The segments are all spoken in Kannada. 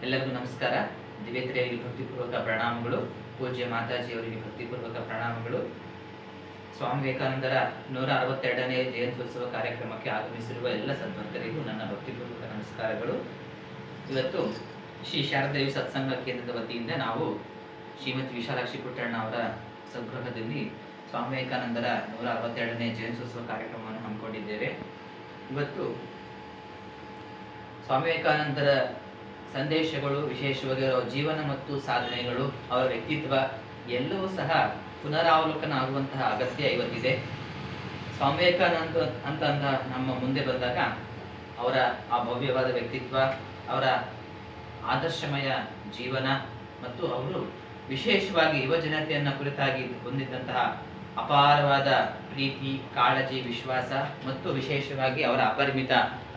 ಎಲ್ಲರಿಗೂ ನಮಸ್ಕಾರ. ದಿವ್ಯತ್ರಿಯವರಿಗೆ ಭಕ್ತಿಪೂರ್ವಕ ಪ್ರಣಾಮಗಳು. ಪೂಜ್ಯ ಮಾತಾಜಿಯವರಿಗೆ ಭಕ್ತಿಪೂರ್ವಕ ಪ್ರಣಾಮಗಳು. ಸ್ವಾಮಿ ವಿವೇಕಾನಂದರ 162ನೇ ಜಯಂತ್ಯೋತ್ಸವ ಕಾರ್ಯಕ್ರಮಕ್ಕೆ ಆಗಮಿಸಿರುವ ಎಲ್ಲ ಸದ್ಭಕ್ತರಿಗೂ ನನ್ನ ಭಕ್ತಿಪೂರ್ವಕ ನಮಸ್ಕಾರಗಳು. ಇವತ್ತು ಶ್ರೀ ಶಾರದೇವಿ ಸತ್ಸಂಗ ಕೇಂದ್ರದ ವತಿಯಿಂದ ನಾವು ಶ್ರೀಮತಿ ವಿಶಾಲಾಕ್ಷಿ ಪುಟ್ಟಣ್ಣ ಅವರ ಸ್ವಗೃಹದಲ್ಲಿ ಸ್ವಾಮಿ ವಿವೇಕಾನಂದರ 162ನೇ ಜಯಂತ್ಯೋತ್ಸವ ಕಾರ್ಯಕ್ರಮವನ್ನು ಹಮ್ಮಿಕೊಂಡಿದ್ದೇವೆ. ಇವತ್ತು ಸ್ವಾಮಿ ವಿವೇಕಾನಂದರ ಸಂದೇಶಗಳು, ವಿಶೇಷವಾಗಿ ಅವರ ಜೀವನ ಮತ್ತು ಸಾಧನೆಗಳು, ಅವರ ವ್ಯಕ್ತಿತ್ವ ಎಲ್ಲವೂ ಸಹ ಪುನರಾವಲೋಕನ ಆಗುವಂತಹ ಅಗತ್ಯ ಇವತ್ತಿದೆ. ಸ್ವಾಮಿ ವಿವೇಕಾನಂದ ಅಂತ ನಮ್ಮ ಮುಂದೆ ಬಂದಾಗ ಅವರ ಆ ಭವ್ಯವಾದ ವ್ಯಕ್ತಿತ್ವ, ಅವರ ಆದರ್ಶಮಯ ಜೀವನ ಮತ್ತು ಅವರು ವಿಶೇಷವಾಗಿ ಯುವ ಜನತೆಯನ್ನ ಕುರಿತಾಗಿ ಹೊಂದಿದ್ದಂತಹ ಅಪಾರವಾದ ಪ್ರೀತಿ, ಕಾಳಜಿ, ವಿಶ್ವಾಸ ಮತ್ತು ವಿಶೇಷವಾಗಿ ಅವರ ಅಪರಿಮಿತ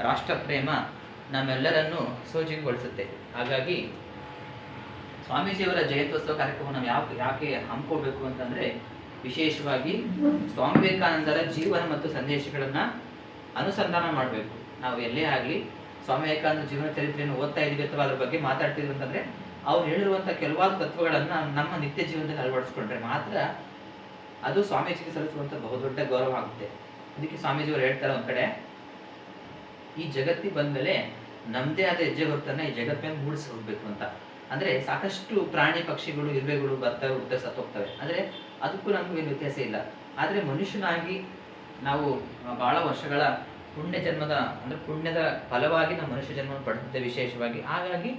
ರಾಷ್ಟ್ರಪ್ರೇಮ ನಮ್ಮೆಲ್ಲರನ್ನು ಸೋಜಿಗೊಳಿಸುತ್ತೆ. ಹಾಗಾಗಿ ಸ್ವಾಮೀಜಿಯವರ ಜಯಂತ್ಯೋತ್ಸವ ಕಾರ್ಯಕ್ರಮವನ್ನು ಯಾಕೆ ಹಮ್ಮಿಕೋಬೇಕು ಅಂತಂದ್ರೆ, ವಿಶೇಷವಾಗಿ ಸ್ವಾಮಿ ವಿವೇಕಾನಂದರ ಜೀವನ ಮತ್ತು ಸಂದೇಶಗಳನ್ನ ಅನುಸಂಧಾನ ಮಾಡಬೇಕು. ನಾವು ಎಲ್ಲೇ ಆಗಲಿ ಸ್ವಾಮಿ ವಿವೇಕಾನಂದ ಜೀವನ ಚರಿತ್ರೆಯನ್ನು ಓದ್ತಾ ಇದೀವಿ ಅಥವಾ ಅದ್ರ ಬಗ್ಗೆ ಮಾತಾಡ್ತಿದ್ವಿ ಅಂತಂದ್ರೆ, ಅವ್ರು ಹೇಳಿರುವಂತಹ ಕೆಲವಾರು ತತ್ವಗಳನ್ನ ನಮ್ಮ ನಿತ್ಯ ಜೀವನದಲ್ಲಿ ಅಳವಡಿಸ್ಕೊಂಡ್ರೆ ಮಾತ್ರ ಅದು ಸ್ವಾಮೀಜಿಗೆ ಸಲ್ಲಿಸುವಂತ ಬಹುದೊಡ್ಡ ಗೌರವ ಆಗುತ್ತೆ. ಅದಕ್ಕೆ ಸ್ವಾಮೀಜಿಯವರು ಹೇಳ್ತಾರೆ ಒಂದ್ ಕಡೆ, ಈ ಜಗತ್ತಿಗೆ ಬಂದ್ಮೇಲೆ ನಮ್ದೇ ಆದ ಹೆಜ್ಜೆ ಹೊರತನ್ನ ಈ ಜಗತ್ತಿನ ಮೂಡಿಸಿ ಹೋಗ್ಬೇಕು ಅಂತ. ಅಂದ್ರೆ ಸಾಕಷ್ಟು ಪ್ರಾಣಿ ಪಕ್ಷಿಗಳು, ಇರುವೆಗಳು ಬರ್ತವೆ, ಹುಟ್ಟೆ ಸತ್ತೋಗ್ತವೆ. ಆದ್ರೆ ಅದಕ್ಕೂ ನಮಗೂ ಏನು ವ್ಯತ್ಯಾಸ ಇಲ್ಲ. ಆದ್ರೆ ಮನುಷ್ಯನಾಗಿ ನಾವು ಬಹಳ ವರ್ಷಗಳ ಪುಣ್ಯ ಜನ್ಮದ ಅಂದ್ರೆ ಪುಣ್ಯದ ಫಲವಾಗಿ ನಾವು ಮನುಷ್ಯ ಜನ್ಮವನ್ನು ಪಡೆದಿದ್ದೇವೆ ವಿಶೇಷವಾಗಿ. ಹಾಗಾಗಿ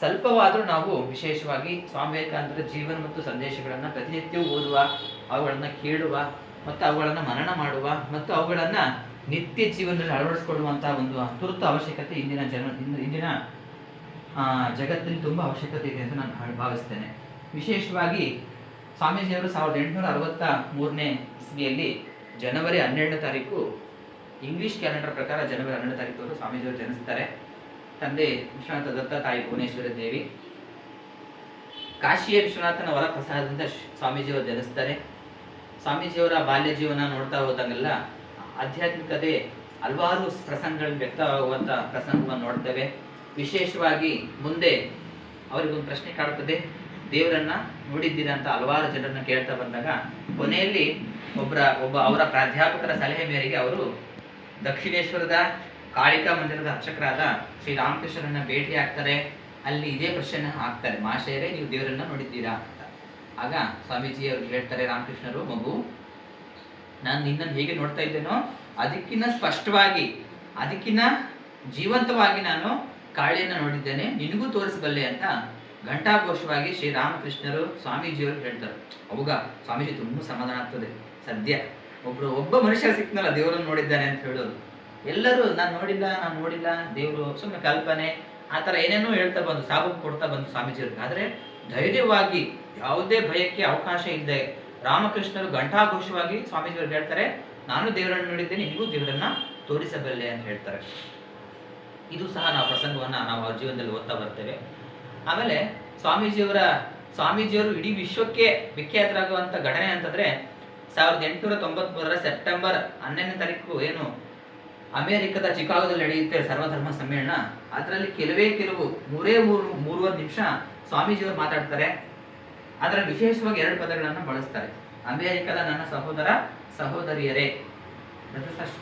ಸ್ವಲ್ಪವಾದರೂ ನಾವು ವಿಶೇಷವಾಗಿ ಸ್ವಾಮಿ ವಿವೇಕಾನಂದರ ಜೀವನ ಮತ್ತು ಸಂದೇಶಗಳನ್ನ ಪ್ರತಿನಿತ್ಯವೂ ಓದುವ, ಅವುಗಳನ್ನ ಕೇಳುವ ಮತ್ತು ಅವುಗಳನ್ನ ಮನನ ಮಾಡುವ ಮತ್ತು ಅವುಗಳನ್ನ ನಿತ್ಯ ಜೀವನದಲ್ಲಿ ಅಳವಡಿಸಿಕೊಳ್ಳುವಂತಹ ಒಂದು ತುರ್ತು ಅವಶ್ಯಕತೆ ಇಂದಿನ ಜಗತ್ತಲ್ಲಿ ತುಂಬಾ ಅವಶ್ಯಕತೆ ಇದೆ ಅಂತ ನಾನು ಭಾವಿಸ್ತೇನೆ. ವಿಶೇಷವಾಗಿ ಸ್ವಾಮೀಜಿಯವರು 1863ನೇ ಇಸ್ವಿಯಲ್ಲಿ ಜನವರಿ 12ನೇ ತಾರೀಕು, ಇಂಗ್ಲಿಷ್ ಕ್ಯಾಲೆಂಡರ್ ಪ್ರಕಾರ ಜನವರಿ 12ನೇ ತಾರೀಕು ಸ್ವಾಮೀಜಿಯವರು ಜನಿಸ್ತಾರೆ. ತಂದೆ ವಿಶ್ವನಾಥ ದತ್ತ, ತಾಯಿ ಭುವನೇಶ್ವರಿ ದೇವಿ. ಕಾಶಿಯ ವಿಶ್ವನಾಥನ ವರ ಪ್ರಸಾದದಿಂದ ಸ್ವಾಮೀಜಿಯವರು ಜನಿಸ್ತಾರೆ. ಸ್ವಾಮೀಜಿಯವರ ಬಾಲ್ಯ ಜೀವನ ನೋಡ್ತಾ ಹೋದಂಗೆಲ್ಲ ಆಧ್ಯಾತ್ಮಿಕತೆ ಹಲವಾರು ಪ್ರಸಂಗಗಳಲ್ಲಿ ವ್ಯಕ್ತವಾಗುವಂತ ಪ್ರಸಂಗವನ್ನು ನೋಡ್ತೇವೆ. ವಿಶೇಷವಾಗಿ ಮುಂದೆ ಅವರಿಗೊಂದು ಪ್ರಶ್ನೆ ಕಾಡುತ್ತದೆ, ದೇವರನ್ನ ನೋಡಿದ್ದೀರಾ ಅಂತ ಹಲವಾರು ಜನರನ್ನ ಕೇಳ್ತಾ ಬಂದಾಗ ಕೊನೆಯಲ್ಲಿ ಒಬ್ಬ ಅವರ ಪ್ರಾಧ್ಯಾಪಕರ ಸಲಹೆ ಮೇರೆಗೆ ಅವರು ದಕ್ಷಿಣೇಶ್ವರದ ಕಾಳಿಕಾ ಮಂದಿರದ ಅರ್ಚಕರಾದ ಶ್ರೀ ರಾಮಕೃಷ್ಣರನ್ನ ಭೇಟಿ ಆಗ್ತಾರೆ. ಅಲ್ಲಿ ಇದೇ ಪ್ರಶ್ನೆ ಹಾಕ್ತಾರೆ, ಮಹಾಶಯರೇ ನೀವು ದೇವರನ್ನ ನೋಡಿದ್ದೀರಾ ಅಂತ. ಆಗ ಸ್ವಾಮೀಜಿ ಅವ್ರಿಗೆ ಹೇಳ್ತಾರೆ ರಾಮಕೃಷ್ಣರು, ಮಗು, ನಾನು ನಿನ್ನನ್ನು ಹೇಗೆ ನೋಡ್ತಾ ಇದ್ದೇನೋ ಅದಕ್ಕಿಂತ ಸ್ಪಷ್ಟವಾಗಿ, ಅದಕ್ಕಿಂತ ಜೀವಂತವಾಗಿ ನಾನು ಕಾಳಿಯನ್ನ ನೋಡಿದ್ದೇನೆ, ನಿನಗೂ ತೋರಿಸಬಲ್ಲೆ ಅಂತ ಘಂಟಾಘೋಷವಾಗಿ ಶ್ರೀರಾಮಕೃಷ್ಣರು ಸ್ವಾಮೀಜಿಯವರು ಹೇಳ್ತಾರೆ. ಅವಾಗ ಸ್ವಾಮೀಜಿ ತುಂಬಾ ಸಮಾಧಾನ ಆಗ್ತದೆ. ಸದ್ಯ ಒಬ್ಬ ಮನುಷ್ಯ ಸಿಕ್ನಲ್ಲ ದೇವರನ್ನು ನೋಡಿದ್ದಾನೆ ಅಂತ ಹೇಳೋದು. ಎಲ್ಲರೂ ನಾನು ನೋಡಿಲ್ಲ ದೇವರು ಸುಮ್ಮನೆ ಕಲ್ಪನೆ ಆ ಥರ ಏನೇನೋ ಹೇಳ್ತಾ ಬಂದು ಸಾಬು ಕೊಡ್ತಾ ಬಂದು ಸ್ವಾಮೀಜಿಯವ್ರಿಗೆ. ಆದರೆ ಧೈರ್ಯವಾಗಿ ಯಾವುದೇ ಭಯಕ್ಕೆ ಅವಕಾಶ ಇದ್ದೆ ರಾಮಕೃಷ್ಣರು ಘಂಟಾಘೋಷವಾಗಿ ಸ್ವಾಮೀಜಿಯವ್ರಿಗೆ ಹೇಳ್ತಾರೆ, ನಾನು ದೇವರನ್ನು ನೋಡಿದ್ದೇನೆ, ನಿನಗೂ ದೇವರನ್ನ ತೋರಿಸಬಲ್ಲೆ ಅಂತ ಹೇಳ್ತಾರೆ. ಇದು ಸಹ ನಾವು ಪ್ರಸಂಗವನ್ನ ನಾವು ಅವ್ರ ಜೀವನದಲ್ಲಿ ಓದ್ತಾ ಬರ್ತೇವೆ. ಆಮೇಲೆ ಸ್ವಾಮೀಜಿಯವರು ಇಡೀ ವಿಶ್ವಕ್ಕೆ ವಿಖ್ಯಾತರಾಗುವಂತ ಘಟನೆ ಅಂತಂದ್ರೆ 1893 ಸೆಪ್ಟೆಂಬರ್ 12ನೇ ತಾರೀಕು ಏನು ಅಮೆರಿಕದ ಚಿಕಾಗೋದಲ್ಲಿ ನಡೆಯುತ್ತೆ ಸರ್ವಧರ್ಮ ಸಮ್ಮೇಳನ. ಅದರಲ್ಲಿ ಕೆಲವು ಮೂರುವರೆ ನಿಮಿಷ ಸ್ವಾಮೀಜಿಯವರು ಮಾತಾಡ್ತಾರೆ. ಅದರಲ್ಲಿ ವಿಶೇಷವಾಗಿ 2 ಪದಗಳನ್ನು ಬಳಸ್ತಾರೆ. ಅಮೆರಿಕದ ನನ್ನ ಸಹೋದರ ಸಹೋದರಿಯರೇ,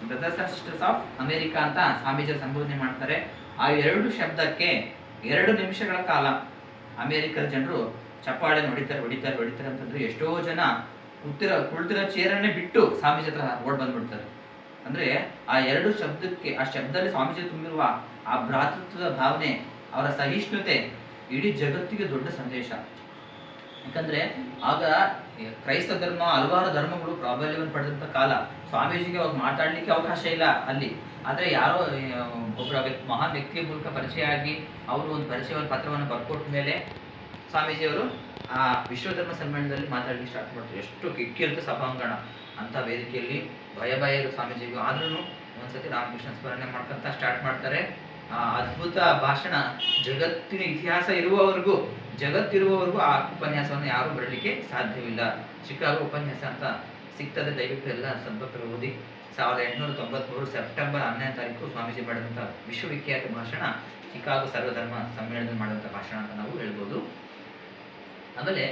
ಬ್ರದರ್ಸ್ ಸಿಸ್ಟರ್ಸ್ ಆಫ್ ಅಮೆರಿಕಾ ಅಂತ ಸ್ವಾಮೀಜಿಯವರು ಸಂಬೋಧನೆ ಮಾಡ್ತಾರೆ. ಆ 2 ಶಬ್ದಕ್ಕೆ 2 ನಿಮಿಷಗಳ ಕಾಲ ಅಮೆರಿಕದ ಜನರು ಚಪ್ಪಾಳೆ ಹೊಡಿತಾರೆ ಅಂತಂದ್ರೆ ಎಷ್ಟೋ ಜನ ಕುಳಿತಿರೋ ಚೇರನ್ನೇ ಬಿಟ್ಟು ಸ್ವಾಮೀಜಿ ಹತ್ರ ಓಡ್ ಬಂದ್ಬಿಡ್ತಾರೆ. ಅಂದ್ರೆ ಆ 2 ಶಬ್ದಕ್ಕೆ, ಆ ಶಬ್ದದಲ್ಲಿ ಸ್ವಾಮೀಜಿ ತುಂಬಿರುವ ಆ ಭ್ರಾತೃತ್ವದ ಭಾವನೆ, ಅವರ ಸಹಿಷ್ಣುತೆ ಇಡೀ ಜಗತ್ತಿಗೆ ದೊಡ್ಡ ಸಂದೇಶ. ಯಾಕಂದ್ರೆ ಆಗ ಕ್ರೈಸ್ತ ಧರ್ಮ, ಹಲವಾರು ಧರ್ಮಗಳು ಪ್ರಾಬಲ್ಯವನ್ನು ಪಡೆದಂತ ಕಾಲ. ಸ್ವಾಮೀಜಿಗೆ ಅವಾಗ ಮಾತಾಡ್ಲಿಕ್ಕೆ ಅವಕಾಶ ಇಲ್ಲ ಅಲ್ಲಿ. ಆದ್ರೆ ಯಾರೋ ಒಬ್ಬರ ಮಹಾನ್ ವ್ಯಕ್ತಿಯ ಮೂಲಕ ಪರಿಚಯ ಆಗಿ ಅವರು ಒಂದು ಪರಿಚಯವನ್ನು ಪತ್ರವನ್ನು ಬರ್ಕೊಟ್ಟ ಮೇಲೆ ಸ್ವಾಮೀಜಿಯವರು ಆ ವಿಶ್ವಧರ್ಮ ಸಮ್ಮೇಳನದಲ್ಲಿ ಮಾತಾಡಲಿಕ್ಕೆ ಸ್ಟಾರ್ಟ್ ಮಾಡ್ತಾರೆ. ಎಷ್ಟು ಕಿಕ್ಕಿರುತ್ತೆ ಸಭಾಂಗಣ ಅಂತ ವೇದಿಕೆಯಲ್ಲಿ. ಭಯ ಇರೋ ಸ್ವಾಮೀಜಿಗೂ ಆದ್ರೂ ಒಂದ್ಸತಿ ರಾಮಕೃಷ್ಣ ಸ್ಮರಣೆ ಮಾಡ್ಕೊಂತ ಸ್ಟಾರ್ಟ್ ಮಾಡ್ತಾರೆ. ಆ ಅದ್ಭುತ ಭಾಷಣ ಜಗತ್ತಿನ ಇತಿಹಾಸ ಜಗತ್ತಿರುವವರೆಗೂ ಆ ಉಪನ್ಯಾಸವನ್ನು ಯಾರು ಬರಲಿಕ್ಕೆ ಸಾಧ್ಯವಿಲ್ಲ. ಚಿಕಾಗೋ ಉಪನ್ಯಾಸ ಅಂತ ಸಿಗ್ತದೆ, ದಯವಿಟ್ಟು ಎಲ್ಲ ಸದ್ಭಕ್ತರು ಓದಿ. 1893 ಸೆಪ್ಟೆಂಬರ್ 12ನೇ ತಾರೀಕು ಸ್ವಾಮೀಜಿ ಮಾಡಿದಂಥ ವಿಶ್ವವಿಖ್ಯಾತ ಭಾಷಣ ಚಿಕಾಗೋ ಸರ್ವಧರ್ಮ ಸಮ್ಮೇಳನದಲ್ಲಿ ಮಾಡುವಂಥ ಭಾಷಣ ಅಂತ ನಾವು ಹೇಳ್ಬೋದು. ಆಮೇಲೆ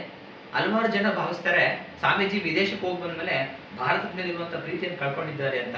ಹಲವಾರು ಜನ ಭಾವಿಸ್ತಾರೆ ಸ್ವಾಮೀಜಿ ವಿದೇಶಕ್ಕೆ ಹೋಗಿ ಬಂದ್ಮೇಲೆ ಭಾರತದ ಮೇಲೆ ಇರುವಂಥ ಪ್ರೀತಿಯನ್ನು ಕಳ್ಕೊಂಡಿದ್ದಾರೆ ಅಂತ.